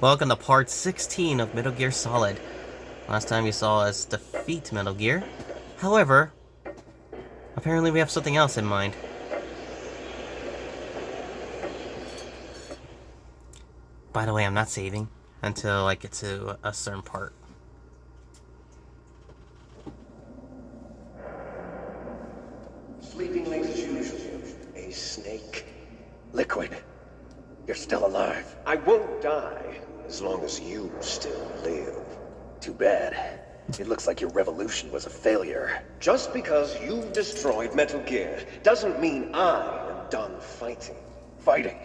Welcome to part 16 of Metal Gear Solid. Last time you saw us defeat Metal Gear. However, apparently we have something else in mind. By the way, I'm not saving until I get to a certain part. Sleeping late as usual. A snake. Liquid. You're still alive. I won't die as long as you still live. Too bad. It looks like your revolution was a failure. Just because you've destroyed Metal Gear doesn't mean I am done fighting. Fighting?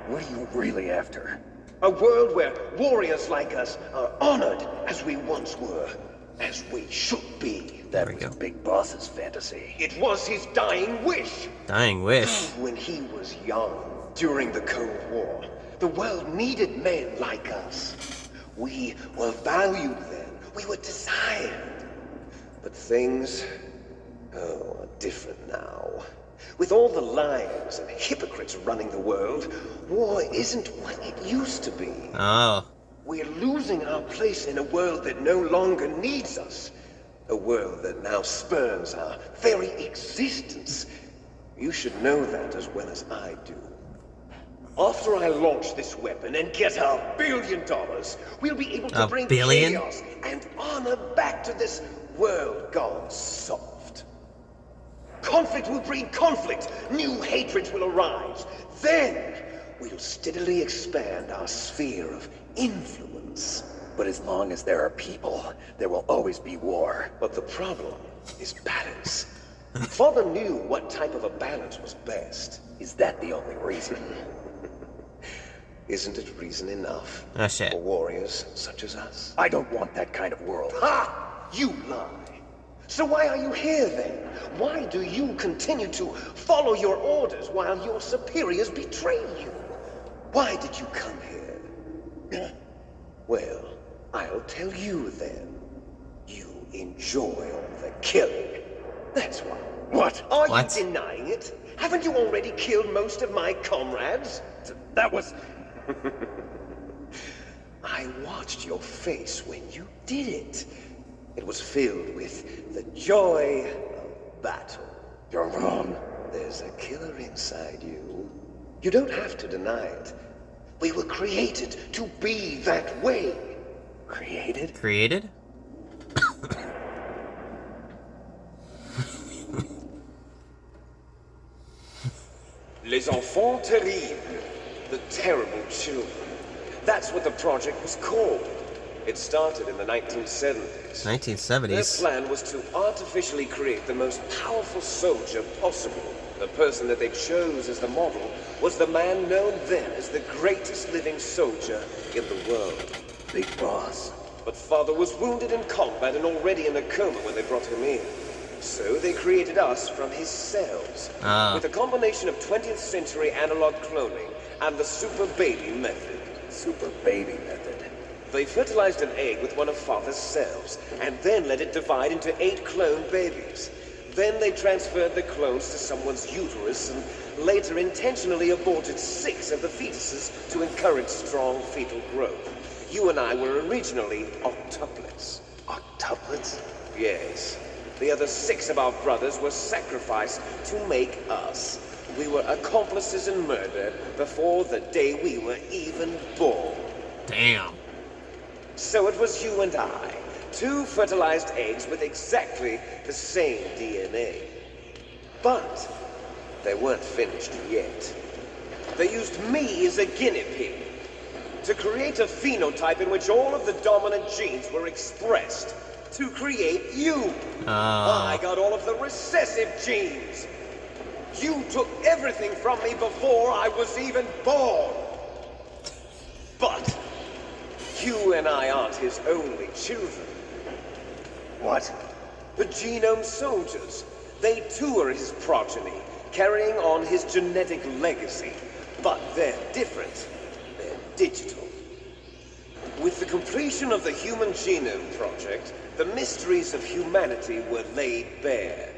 What are you really after? A world where warriors like us are honored as we once were. As we should be. That was Big Boss's fantasy. It was his dying wish. Dying wish? When he was young, during the Cold War, the world needed men like us. We were valued then. We were desired. But things, are different now. With all the liars and hypocrites running the world, war isn't what it used to be. Oh. We're losing our place in a world that no longer needs us. A world that now spurns our very existence. You should know that as well as I do. After I launch this weapon and get $1 billion, we'll be able to bring chaos and honor back to this world gone soft. Conflict will breed conflict. New hatreds will arise. Then we'll steadily expand our sphere of influence. But as long as there are people, there will always be war. But the problem is balance. Father knew what type of a balance was best. Is that the only reason? Isn't it reason enough for warriors such as us? I don't want that kind of world. Ha! You lie. So why are you here then? Why do you continue to follow your orders while your superiors betray you? Why did you come here? Well, I'll tell you then. You enjoy all the killing. That's why. What? Are you denying it? Haven't you already killed most of my comrades? That was... I watched your face when you did it. It was filled with the joy of battle. You're wrong. There's a killer inside you. You don't have to deny it. We were created to be that way. Created? Created? Les enfants terribles. The terrible children. That's what the project was called. It started in the 1970s. 1970s? Their plan was to artificially create the most powerful soldier possible. The person that they chose as the model was the man known then as the greatest living soldier in the world. Big Boss. But Father was wounded in combat and already in a coma when they brought him in. So they created us from his cells. With a combination of 20th century analog cloning and the super baby method. Super baby method. They fertilized an egg with one of Father's cells, and then let it divide into 8 clone babies. Then they transferred the clones to someone's uterus, and later intentionally aborted 6 of the fetuses to encourage strong fetal growth. You and I were originally octuplets. Octuplets? Yes. The other 6 of our brothers were sacrificed to make us. We were accomplices in murder before the day we were even born. Damn. So it was you and I, 2 fertilized eggs with exactly the same DNA. But they weren't finished yet. They used me as a guinea pig to create a phenotype in which all of the dominant genes were expressed to create you. I got all of the recessive genes. You took everything from me before I was even born. But you and I aren't his only children. What? The Genome Soldiers. They too are his progeny, carrying on his genetic legacy. But they're different. They're digital. With the completion of the Human Genome Project, the mysteries of humanity were laid bare.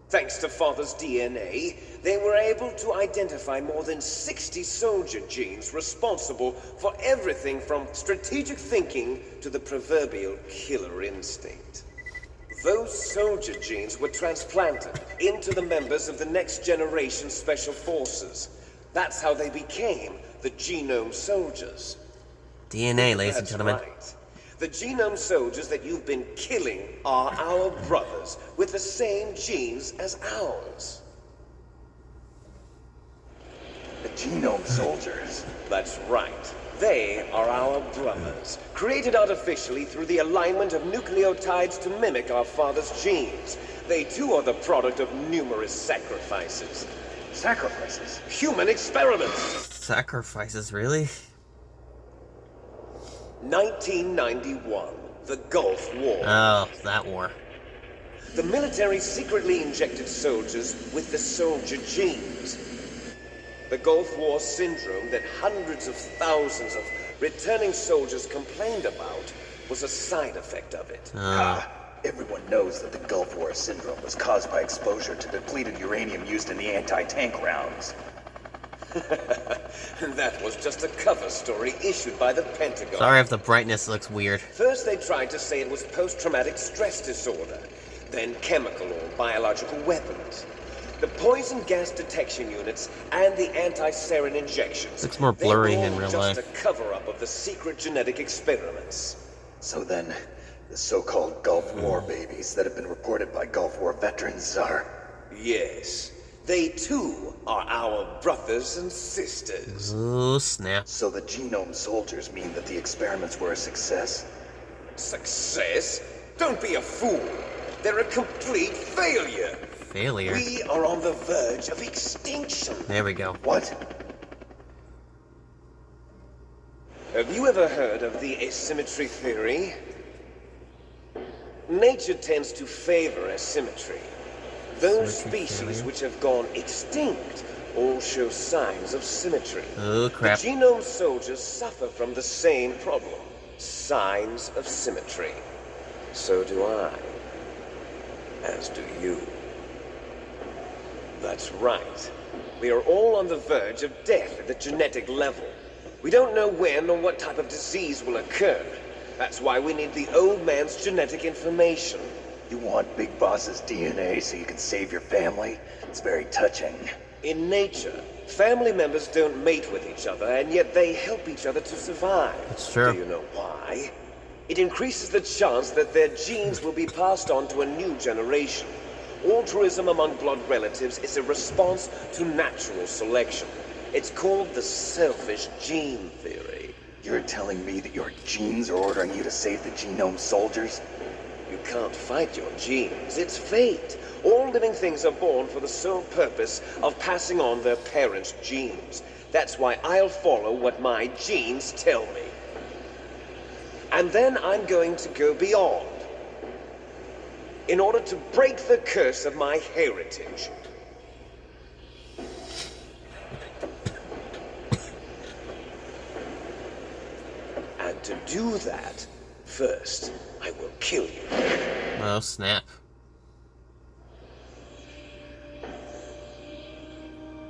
Thanks to Father's DNA, they were able to identify more than 60 soldier genes responsible for everything from strategic thinking to the proverbial killer instinct. Those soldier genes were transplanted into the members of the next generation special forces. That's how they became the Genome Soldiers. DNA, ladies and That's gentlemen. right. The Genome Soldiers that you've been killing are our brothers with the same genes as ours. The Genome Soldiers? That's right. They are our brothers, created artificially through the alignment of nucleotides to mimic our father's genes. They too are the product of numerous sacrifices. Sacrifices? Human experiments! Sacrifices, really? 1991, the Gulf War. Oh, that war. The military secretly injected soldiers with the soldier genes. The Gulf War syndrome that hundreds of thousands of returning soldiers complained about was a side effect of it. Everyone knows that the Gulf War syndrome was caused by exposure to depleted uranium used in the anti-tank rounds. That was just a cover story issued by the Pentagon. Sorry if the brightness looks weird. First they tried to say it was post-traumatic stress disorder, then chemical or biological weapons. The poison gas detection units and the anti-sarin injections. Looks more blurry they were in real just life. a cover-up of the secret genetic experiments. So then, the so-called Gulf War babies that have been reported by Gulf War veterans are... Yes, they too are our brothers and sisters. Ooh, snap. So the Genome Soldiers mean that the experiments were a success? Success? Don't be a fool. They're a complete failure. Failure. We are on the verge of extinction. There we go. What? Have you ever heard of the asymmetry theory? Nature tends to favor asymmetry. Those Asymmetry species theory? which have gone extinct all show signs of symmetry. Oh, crap. The Genome Soldiers suffer from the same problem. Signs of symmetry. So do I. As do you. That's right. We are all on the verge of death at the genetic level. We don't know when or what type of disease will occur. That's why we need the old man's genetic information. You want Big Boss's DNA so you can save your family? It's very touching. In nature, family members don't mate with each other, and yet they help each other to survive. That's true. Do you know why? It increases the chance that their genes will be passed on to a new generation. Altruism among blood relatives is a response to natural selection. It's called the selfish gene theory. You're telling me that your genes are ordering you to save the Genome Soldiers? You can't fight your genes. It's fate. All living things are born for the sole purpose of passing on their parents' genes. That's why I'll follow what my genes tell me. And then I'm going to go beyond. In order to break the curse of my heritage. And to do that, first, I will kill you. Oh, snap.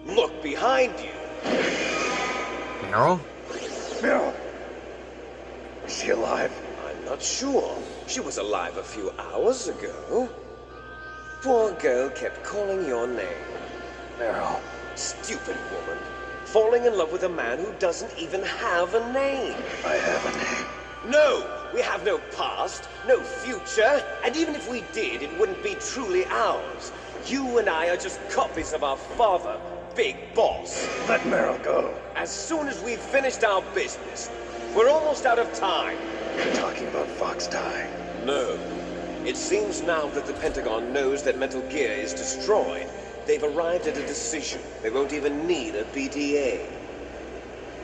Look behind you. Meryl? Meryl! Is she alive? I'm not sure. She was alive a few hours ago. Poor girl kept calling your name. Meryl. Stupid woman. Falling in love with a man who doesn't even have a name. I have a name. No! We have no past, no future, and even if we did, it wouldn't be truly ours. You and I are just copies of our father, Big Boss. Let Meryl go. As soon as we've finished our business, we're almost out of time. You're talking about Fox Die. No. It seems now that the Pentagon knows that Metal Gear is destroyed. They've arrived at a decision. They won't even need a BDA.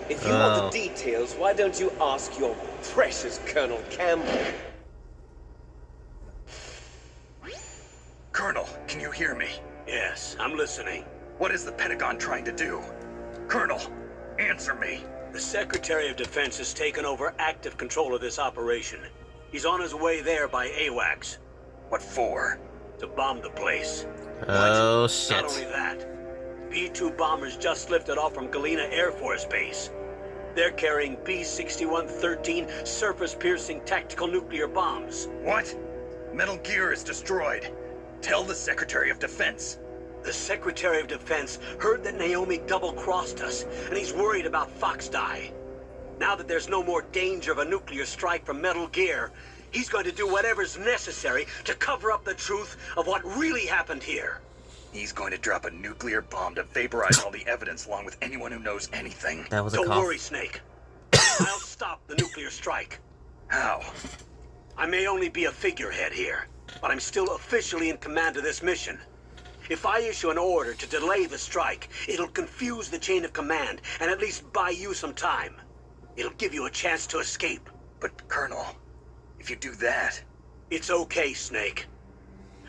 If you want the details, why don't you ask your precious Colonel Campbell? Colonel, can you hear me? Yes, I'm listening. What is the Pentagon trying to do? Colonel, answer me. The Secretary of Defense has taken over active control of this operation. He's on his way there by AWACS. What for? to bomb the place. Oh, Not shit. only that, B-2 bombers just lifted off from Galena Air Force Base. They're carrying B-6113 surface-piercing tactical nuclear bombs. What? Metal Gear is destroyed. Tell the Secretary of Defense. The Secretary of Defense heard that Naomi double-crossed us, and he's worried about Foxdie. Now that there's no more danger of a nuclear strike from Metal Gear, he's going to do whatever's necessary to cover up the truth of what really happened here. He's going to drop a nuclear bomb to vaporize all the evidence along with anyone who knows anything. That was a Don't cough. worry, Snake. I'll stop the nuclear strike. How? I may only be a figurehead here, but I'm still officially in command of this mission. If I issue an order to delay the strike, it'll confuse the chain of command and at least buy you some time. It'll give you a chance to escape. But, Colonel, if you do that... It's okay, Snake.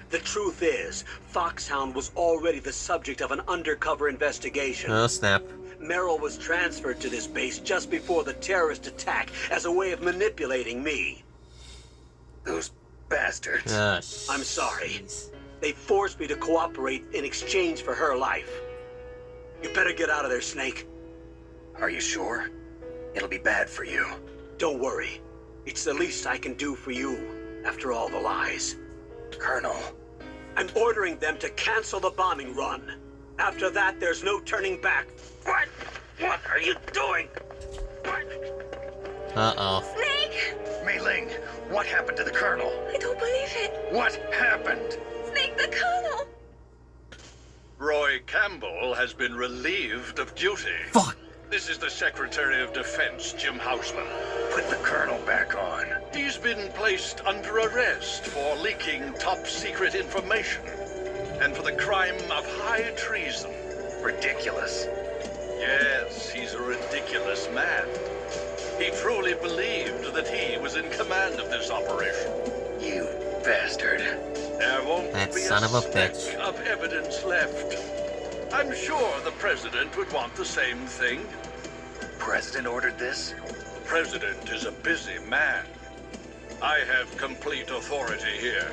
The truth is, Foxhound was already the subject of an undercover investigation. Oh, snap. Merrill was transferred to this base just before the terrorist attack as a way of manipulating me. Those bastards. Oh, I'm sorry. jeez. They forced me to cooperate in exchange for her life. You better get out of there, Snake. Are you sure? It'll be bad for you. Don't worry. It's the least I can do for you, after all the lies. Colonel, I'm ordering them to cancel the bombing run. After that, there's no turning back. What? What are you doing? What? Uh-oh. Snake! Mei Ling, what happened to the Colonel? I don't believe it. What happened? Snake the Colonel! Roy Campbell has been relieved of duty. Fuck. This is the Secretary of Defense, Jim Houseman. Put the Colonel back on. He's been placed under arrest for leaking top-secret information and for the crime of high treason. Ridiculous. Yes, he's a ridiculous man. He truly believed that he was in command of this operation. You bastard. There won't That be son a of a speck bitch. of evidence left. I'm sure the President would want the same thing. President ordered this? The President is a busy man. I have complete authority here.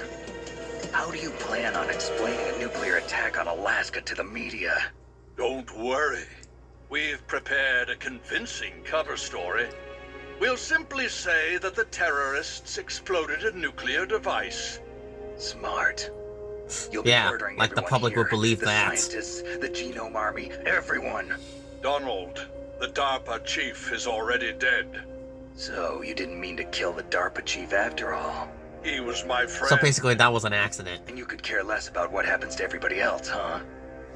How do you plan on explaining a nuclear attack on Alaska to the media? Don't worry. We've prepared a convincing cover story. We'll simply say that the terrorists exploded a nuclear device. Smart. You'll Yeah, be murdering like the everyone public would here. believe the that. Scientists, the Genome Army, everyone. Donald, the DARPA chief, is already dead. So you didn't mean to kill the DARPA chief after all. He was my friend. So basically, that was an accident. And you could care less about what happens to everybody else, huh?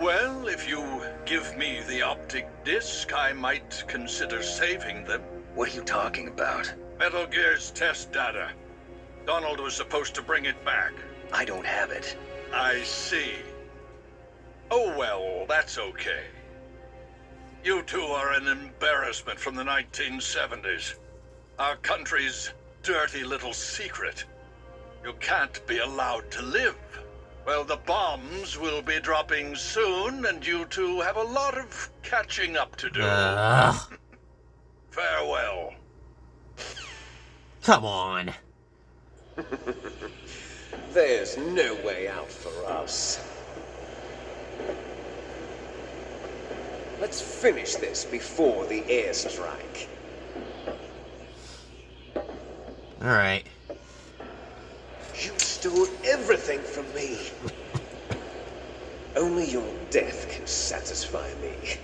Well, if you give me the optic disc, I might consider saving them. What are you talking about? Metal Gear's test data. Donald was supposed to bring it back. I don't have it. I see. Oh well, that's okay. You two are an embarrassment from the 1970s. Our country's dirty little secret. You can't be allowed to live. Well, the bombs will be dropping soon, and you two have a lot of catching up to do. Farewell. Come on. There's no way out for us. Let's finish this before the airstrike. Alright. You stole everything from me. Only your death can satisfy me.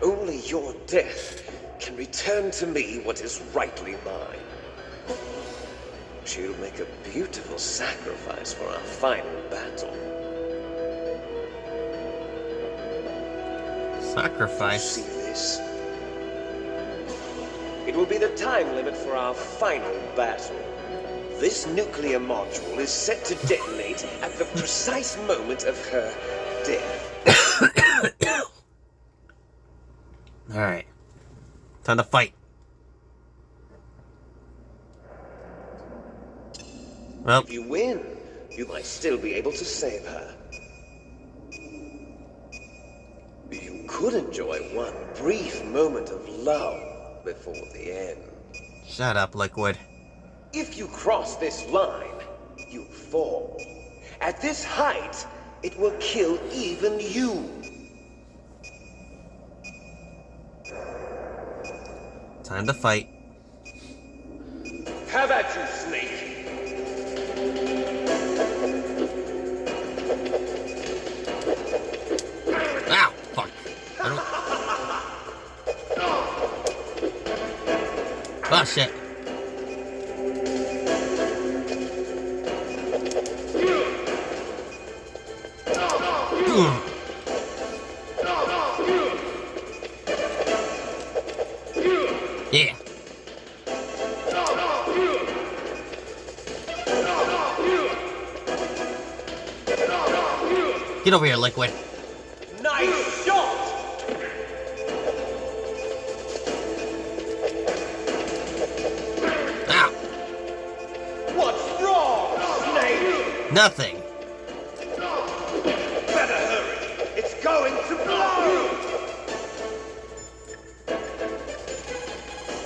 Only your death can return to me what is rightly mine. She'll make a beautiful sacrifice for our final battle. Sacrifice. See this? It will be the time limit for our final battle. This nuclear module is set to detonate at the precise moment of her death. Alright. Time to fight. Well, If you win, you might still be able to save her. You could enjoy one brief moment of lull before the end. shut up, Liquid. If you cross this line, you fall. At this height, it will kill even you. Time to fight. Have at you, Snake. Ow! Fuck. I don't... Oh, shit. Yeah. Get over here, Liquid. Nice shot! Ow! What's wrong, Snake? Nothing. Better hurry. It's going to blow!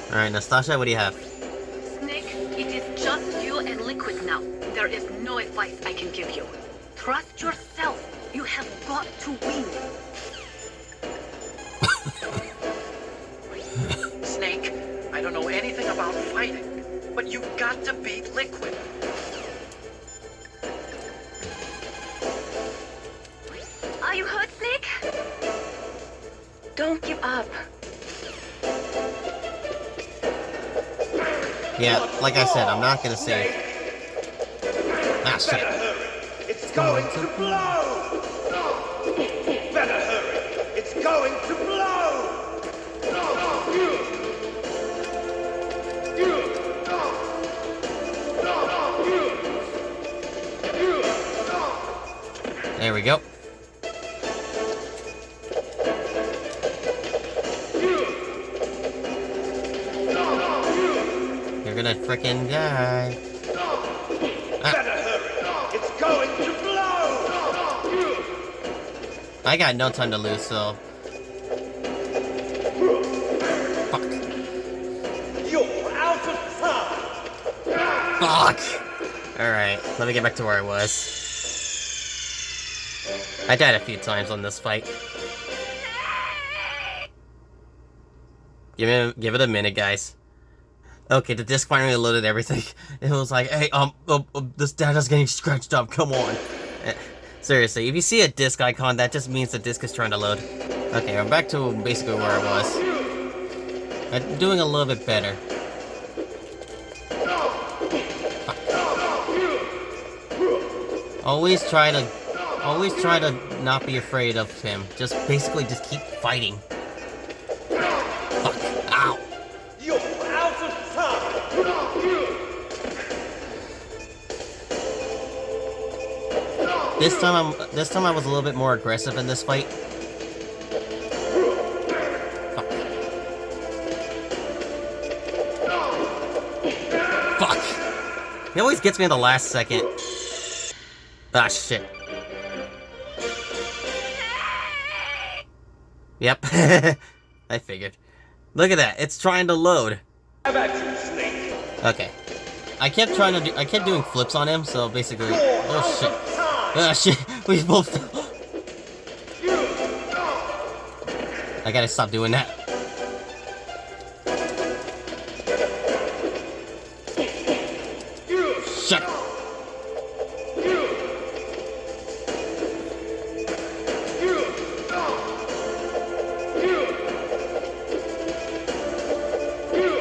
Alright, Nastasha, what do you have? Snake, it is just you and Liquid now. There is no advice I can give you. Trust yourself. You have got to win. Snake, I don't know anything about fighting, but you've got to beat Liquid. Are you hurt, Snake? Don't give up. Yeah, like I said, I'm not gonna save. Ah, shit. Better hurry. It's going to blow! Better hurry. It's going to blow! There we go. You're gonna frickin' die. Better hurry. It's going to blow! I got no time to lose, so... Fuck. You're out of time! Fuck! Alright, let me get back to where I was. I died a few times on this fight. Give it a minute, guys. Okay, the disc finally loaded everything. It was like, hey, this data's getting scratched up, come on. Seriously, if you see a disc icon, that just means the disc is trying to load. Okay, I'm back to basically where I was. I'm doing a little bit better. Always try to not be afraid of him. Just keep fighting. Fuck. Ow. You're out of time! This time I was a little bit more aggressive in this fight. Fuck. He always gets me in the last second. Ah, shit. Yep. I figured. Look at that. It's trying to load. Have at you, Snake! Okay. I kept doing flips on him, so basically... Oh, shit. Ah, shit. We both... I gotta stop doing that. Shut up.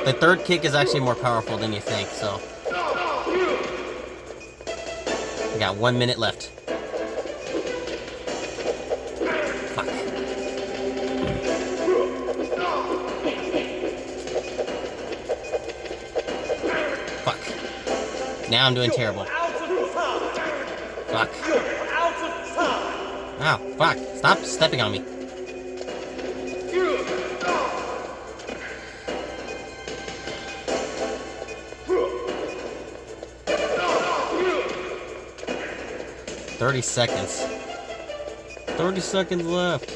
The third kick is actually more powerful than you think, so... We got 1 minute left. Fuck. Fuck. Now I'm doing terrible. Fuck. Ow, fuck. Stop stepping on me. $30 seconds. 30 seconds left.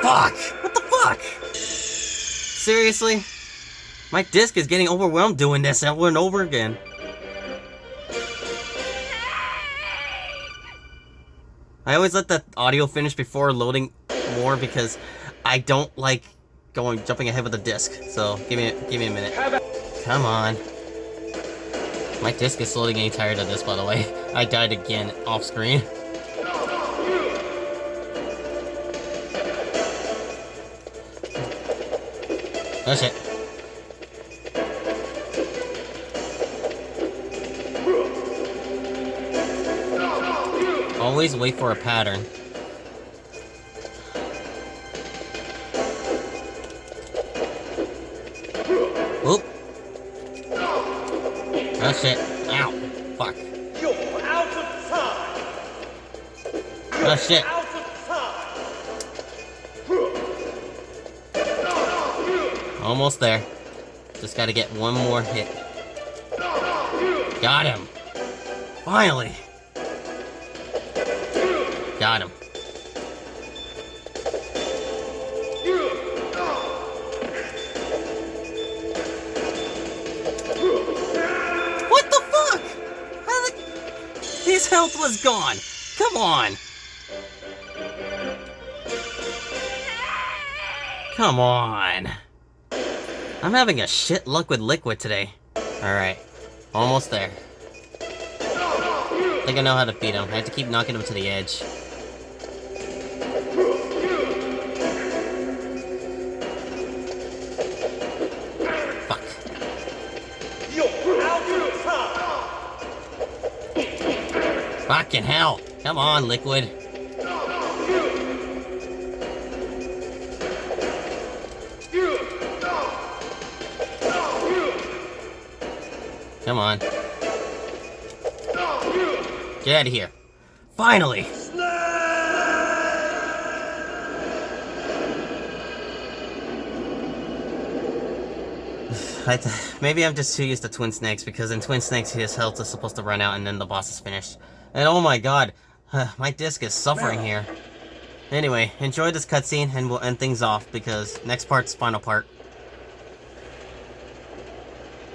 Fuck! What the fuck? seriously? My disc is getting overwhelmed doing this over and over again. I always let the audio finish before loading more because I don't like jumping ahead with the disc. So give me a minute. Come on. My disc is slowly getting tired of this, by the way. I died again off screen. Oh shit. Always wait for a pattern. Oop. Oh shit. Ow. Fuck. You're out of time. Oh shit. Out of time. Almost there. Just gotta get one more hit. Got him. Finally. Got him. What the fuck? His health was gone. Come on. Come on. I'm having a shit luck with Liquid today. Alright. Almost there. I think I know how to beat him. I have to keep knocking him to the edge. Fuck. You're out of time. Fucking hell. Come on, Liquid. Come on. Get out of here. Finally! Maybe I'm just too used to Twin Snakes, because in Twin Snakes his health is supposed to run out and then the boss is finished. And oh my god, my disc is suffering here. Anyway, enjoy this cutscene and we'll end things off, because next part's final part.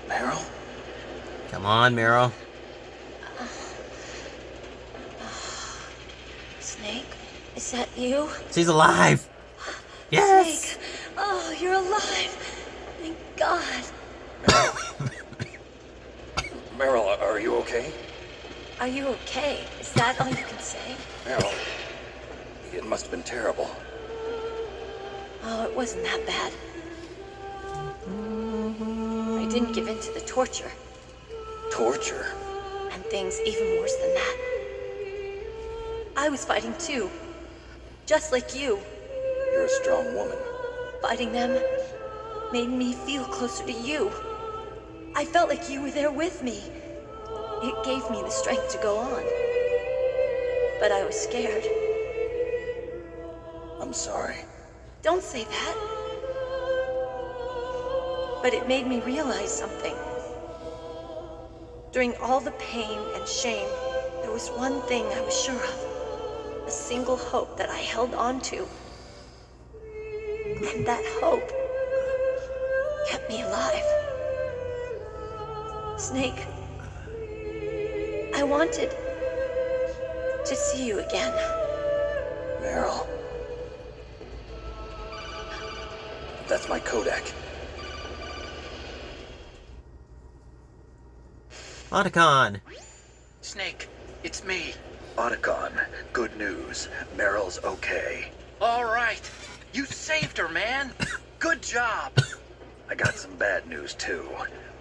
Meryl? Come on, Meryl. Snake, is that you? She's alive! Yes! Snake, oh, you're alive. Thank God. Meryl, are you okay? Are you okay? Is that all you can say? Meryl, it must have been terrible. Oh, it wasn't that bad. I didn't give in to the torture. Torture? And things even worse than that. I was fighting too. Just like you. You're a strong woman. Fighting them made me feel closer to you. I felt like you were there with me. It gave me the strength to go on. But I was scared. I'm sorry. Don't say that. But it made me realize something. During all the pain and shame, there was one thing I was sure of. A single hope that I held on to. And that hope kept me alive. Snake, I wanted to see you again. Meryl. That's my Kodak. Otacon! Snake, it's me. Otacon, good news. Meryl's okay. All right. You saved her, man. Good job. I got some bad news, too.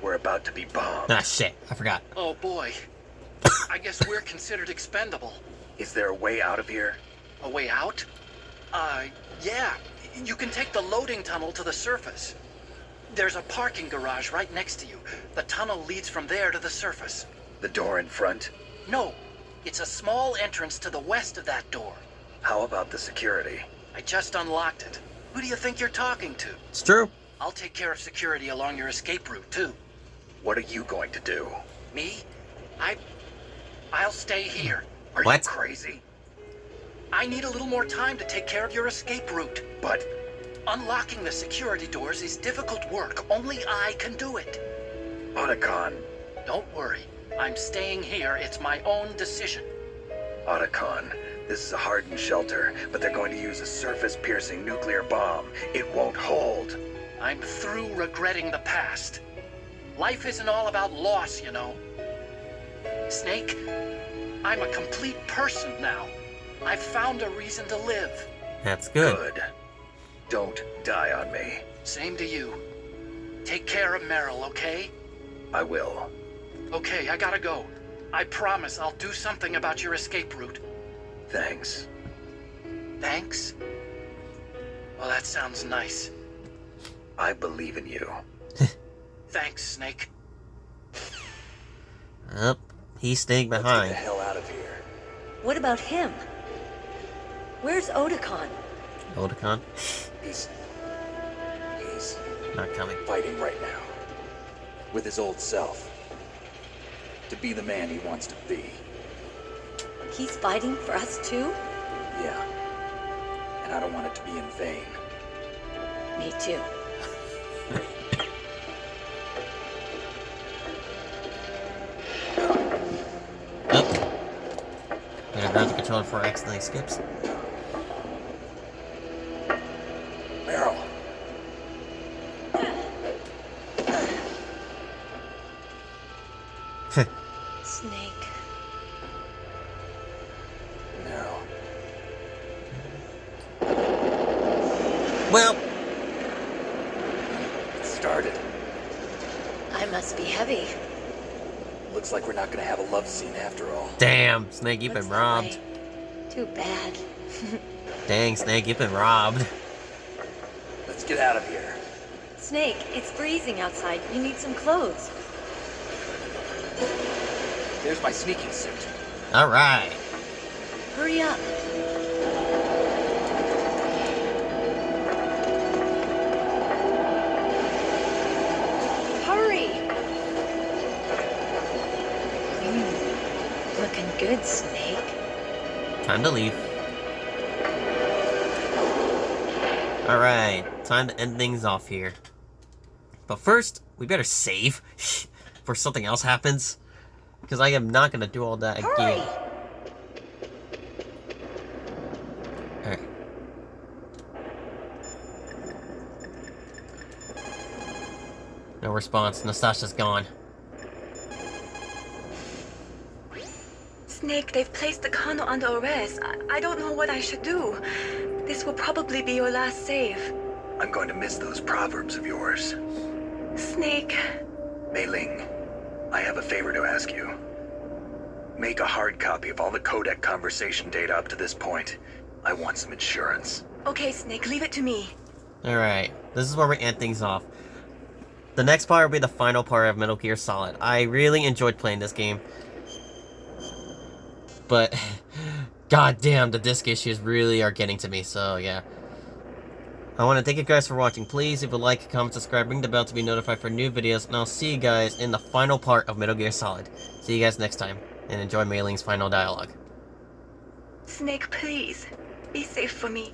We're about to be bombed. Ah, shit. I forgot. Oh, boy. I guess we're considered expendable. Is there a way out of here? A way out? Yeah. You can take the loading tunnel to the surface. There's a parking garage right next to you. The tunnel leads from there to the surface. The door in front? No. It's a small entrance to the west of that door. How about the security? I just unlocked it. Who do you think you're talking to? It's true. I'll take care of security along your escape route, too. What are you going to do? Me? I'll stay here. Are What? you crazy? I need a little more time to take care of your escape route. But Unlocking the security doors is difficult work. Only I can do it. Otacon. Don't worry. I'm staying here. It's my own decision. Otacon. This is a hardened shelter, but they're going to use a surface-piercing nuclear bomb. It won't hold. I'm through regretting the past. Life isn't all about loss, you know. Snake, I'm a complete person now. I've found a reason to live. That's good. Good. Don't die on me. Same to you. Take care of Meryl, okay? I will. Okay, I gotta go. I promise I'll do something about your escape route. Thanks. Thanks? Well, that sounds nice. I believe in you. Thanks, Snake. Up, he's staying Let's behind. get the hell out of here. What about him? Where's Otacon? Otacon? He's Not coming. fighting right now. With his old self. To be the man he wants to be. He's fighting for us too? Yeah. And I don't want it to be in vain. Me too. Up. Gonna grab the controller before it accidentally skips. Meryl. Snake. No. Well, It started. I must be heavy. Looks like we're not gonna have a love scene after all. damn, Snake, you've been Looks that robbed. way. Too bad. Dang, Snake, you've been robbed. Let's get out of here. Snake, it's freezing outside. You need some clothes. There's my sneaking suit. Alright. Hurry up. Hurry! Looking good, Snake. Time to leave. Alright, time to end things off here. But first, we better save before something else happens. Because I am not going to do all that Hurry! again. Alright. No response. Nastasha's gone. Snake, they've placed the Kano under arrest. I don't know what I should do. This will probably be your last save. I'm going to miss those proverbs of yours. Snake. Mei Ling, I have a favor to ask you. Make a hard copy of all the codec conversation data up to this point. I want some insurance. Okay, Snake, leave it to me. Alright, this is where we end things off. The next part will be the final part of Metal Gear Solid. I really enjoyed playing this game. But, goddamn, the disc issues really are getting to me, so yeah. I want to thank you guys for watching. Please, if you like, comment, subscribe, ring the bell to be notified for new videos, and I'll see you guys in the final part of Metal Gear Solid. See you guys next time, and enjoy Mei Ling's final dialogue. Snake, please. Be safe for me.